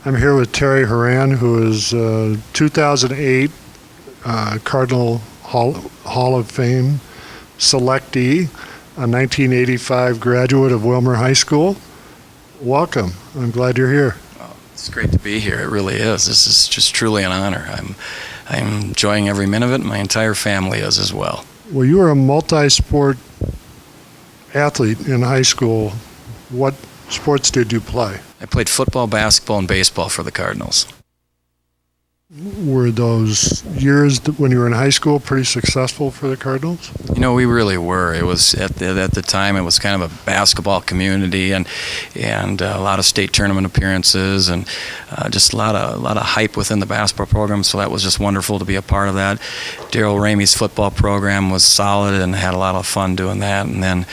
I'm here with Terry Horan, who is 2008 Cardinal Hall of Fame selectee, a 1985 graduate of Willmar High School. Welcome. I'm glad you're here. Well, it's great to be here. It really is. This is just truly an honor. I'm enjoying every minute of it. My entire family is as well. Well, you were a multi-sport athlete in high school. What sports did you play? I played football, basketball, and baseball for the Cardinals. Were those years when you were in high school pretty successful for the Cardinals? You know, we really were. It was at the time. It was kind of a basketball community, and a lot of state tournament appearances, and just a lot of hype within the basketball program. So that was just wonderful to be a part of that. Darryl Ramey's football program was solid, and had a lot of fun doing that. And then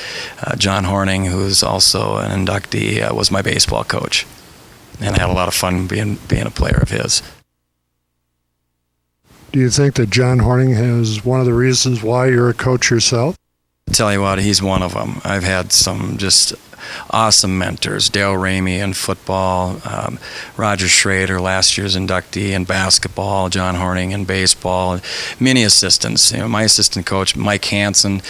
John Horning, who is also an inductee, was my baseball coach, and had a lot of fun being a player of his. Do you think that John Horning is one of the reasons why you're a coach yourself? I'll tell you what, he's one of them. I've had some just awesome mentors. Darryl Ramey in football, Roger Schrader, last year's inductee in basketball, John Horning in baseball, many assistants. You know, my assistant coach, Mike Hansen,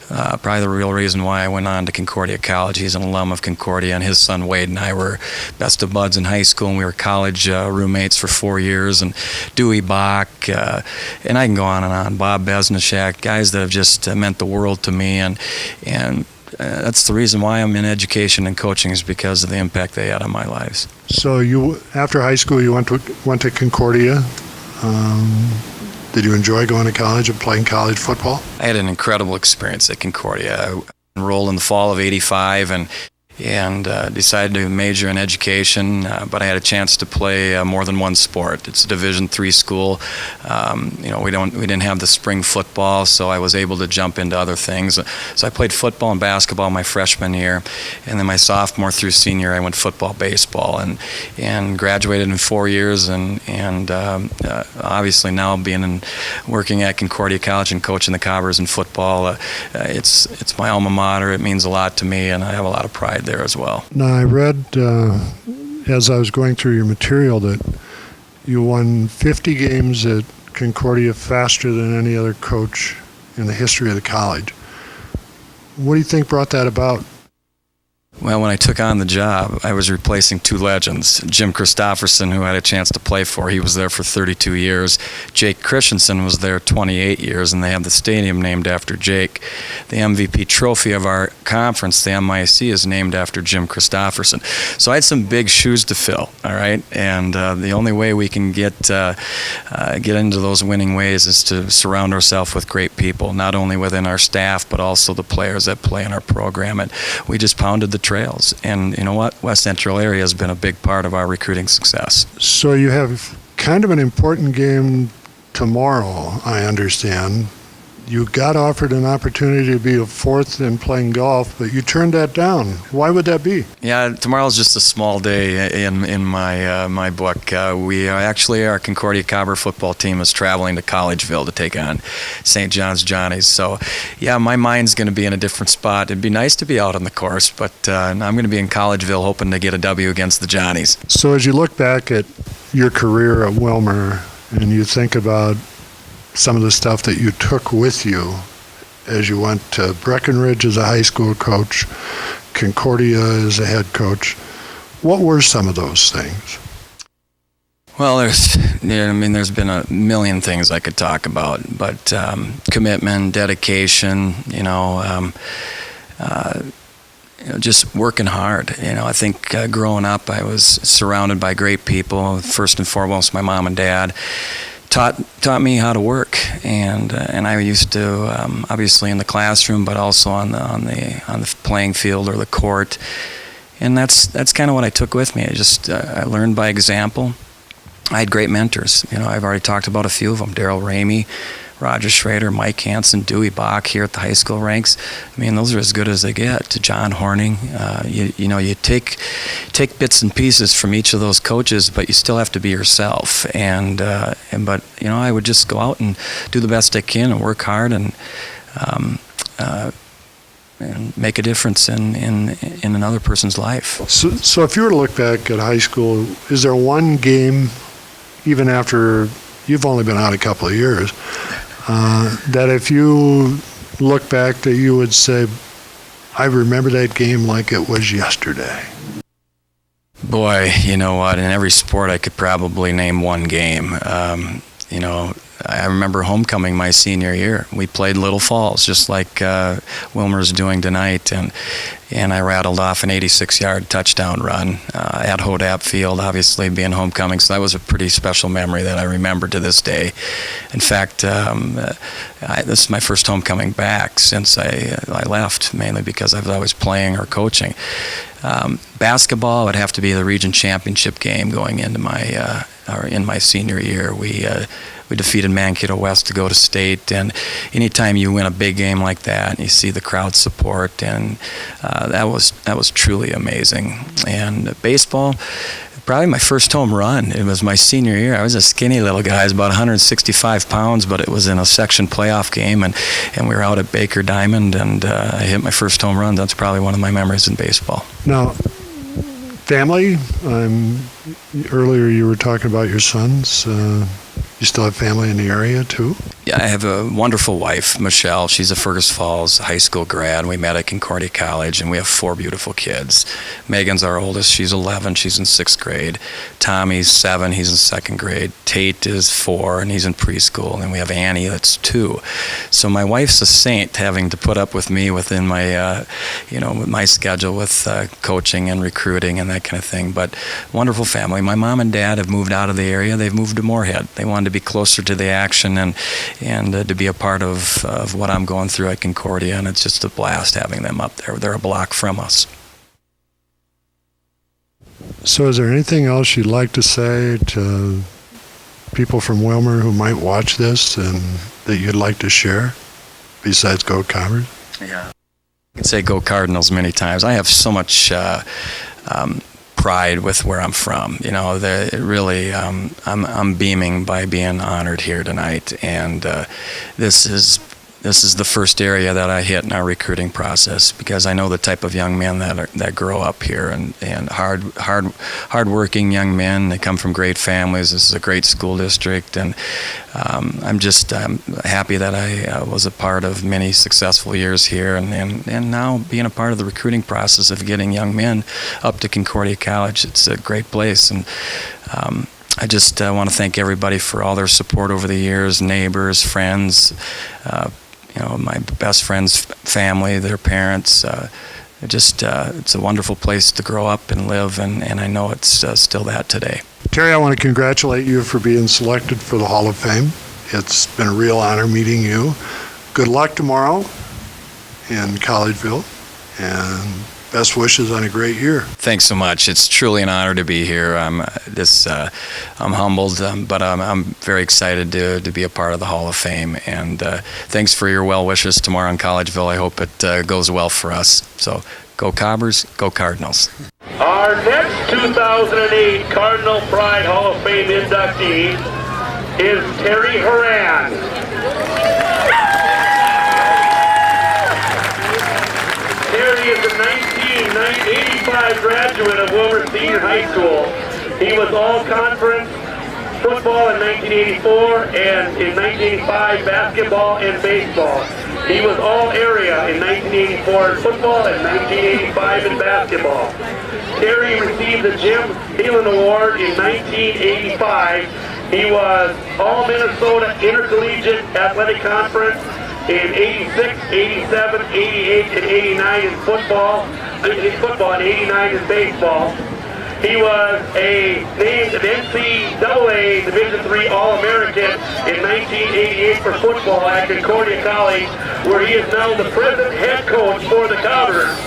probably the real reason why I went on to Concordia College. He's an alum of Concordia, and his son Wade and I were best of buds in high school, and we were college roommates for 4 years. And Dewey Bach, and I can go on and on. Bob Besnishak, guys that have just meant the world to me, and that's the reason why I'm in education and coaching, is because of the impact they had on my lives. So you, after high school, you went to Concordia. Did you enjoy going to college and playing college football? I had an incredible experience at Concordia. I enrolled in the fall of '85 and decided to major in education, but I had a chance to play more than one sport. It's a Division III school. We didn't have the spring football, so I was able to jump into other things. So I played football and basketball my freshman year, and then my sophomore through senior I went football, baseball, and graduated in 4 years. And obviously now working at Concordia College and coaching the Cobbers in football, it's my alma mater. It means a lot to me, and I have a lot of pride there as well. Now, I read as I was going through your material that you won 50 games at Concordia faster than any other coach in the history of the college. What do you think brought that about? Well, when I took on the job, I was replacing two legends. Jim Christopherson, who I had a chance to play for, he was there for 32 years. Jake Christensen was there 28 years, and they have the stadium named after Jake. The MVP trophy of our conference, the MIC, is named after Jim Christopherson. So I had some big shoes to fill, all right? And the only way we can get into those winning ways is to surround ourselves with great people, not only within our staff, but also the players that play in our program. And we just pounded the trails, and you know what? West Central area has been a big part of our recruiting success. So you have kind of an important game tomorrow, I understand. You got offered an opportunity to be a fourth in playing golf, but you turned that down. Why would that be? Yeah, tomorrow's just a small day in my book. Our Concordia Cobber football team is traveling to Collegeville to take on St. John's Johnnies. So, yeah, my mind's going to be in a different spot. It'd be nice to be out on the course, but I'm going to be in Collegeville hoping to get a W against the Johnnies. So as you look back at your career at Willmar and you think about some of the stuff that you took with you as you went to Breckenridge as a high school coach, Concordia as a head coach, what were some of those things? Well, there's been a million things I could talk about, but commitment, dedication, just working hard. I think growing up I was surrounded by great people. First and foremost, my mom and dad taught me how to work, and I used to obviously in the classroom, but also on the playing field or the court, and that's kind of what I took with me. I learned by example. I had great mentors. I've already talked about a few of them: Darryl Ramey, Roger Schrader, Mike Hansen, Dewey Bach here at the high school ranks. Those are as good as they get. To John Horning, you take bits and pieces from each of those coaches, but you still have to be yourself. But I would just go out and do the best I can and work hard and and make a difference in another person's life. So if you were to look back at high school, is there one game, even after you've only been out a couple of years, that if you look back that you would say, I remember that game like it was yesterday? Boy, you know what? In every sport, I could probably name one game. I remember homecoming my senior year. We played Little Falls, just like Willmar's doing tonight, and I rattled off an 86-yard touchdown run at Hodap Field, obviously being homecoming. So that was a pretty special memory that I remember to this day. In fact, this is my first homecoming back since I left, mainly because I was always playing or coaching. Basketball would have to be the region championship game going into in my senior year. We defeated Mankato West to go to state, and anytime you win a big game like that, and you see the crowd support, and that was truly amazing. And baseball, probably my first home run. It was my senior year. I was a skinny little guy. I was about 165 pounds, but it was in a section playoff game, and we were out at Baker Diamond, and I hit my first home run. That's probably one of my memories in baseball. Now, family, earlier you were talking about your sons. You still have family in the area, too? Yeah, I have a wonderful wife, Michelle. She's a Fergus Falls high school grad. We met at Concordia College, and we have 4 beautiful kids. Megan's our oldest. She's 11. She's in 6th grade. Tommy's 7. He's in 2nd grade. Tate is 4, and he's in preschool. And we have Annie, that's 2. So my wife's a saint, having to put up with me within my, with my schedule with coaching and recruiting and that kind of thing. But wonderful family. My mom and dad have moved out of the area. They've moved to Moorhead. They wanted to be closer to the action and to be a part of what I'm going through at Concordia, and it's just a blast having them up there. They're a block from us. So is there anything else you'd like to say to people from Willmar who might watch this and that you'd like to share besides Go Cardinals? Yeah. I can say Go Cardinals many times. I have so much pride with where I'm from. I'm beaming by being honored here tonight, and this is the first area that I hit in our recruiting process, because I know the type of young men that grow up here, and hard-working young men. They come from great families. This is a great school district, and I'm happy that I was a part of many successful years here, and now being a part of the recruiting process of getting young men up to Concordia College. It's a great place, and I just want to thank everybody for all their support over the years, neighbors, friends, my best friends' family, their parents. It's a wonderful place to grow up and live, and I know it's still that today. Terry, I want to congratulate you for being selected for the Hall of Fame. It's been a real honor meeting you. Good luck tomorrow in Collegeville, and best wishes on a great year. Thanks so much. It's truly an honor to be here. I'm humbled, but I'm very excited to be a part of the Hall of Fame. And thanks for your well wishes tomorrow in Collegeville. I hope it goes well for us. So go Cobbers, go Cardinals. Our next 2008 Cardinal Pride Hall of Fame inductee is Terry Horan. Terry is a 1985 graduate of Willmar Senior High School. He was all-conference football in 1984 and in 1985 basketball and baseball. He was all-area in 1984 in football and 1985 in basketball. Terry received the Jim Thielen Award in 1985. He was All-Minnesota Intercollegiate Athletic Conference in 86, 87, 88, and 89 in football, and 89 in baseball. He was named an NCAA Division III All-American in 1988 for football at Concordia College, where he is now the present head coach for the Cowboys.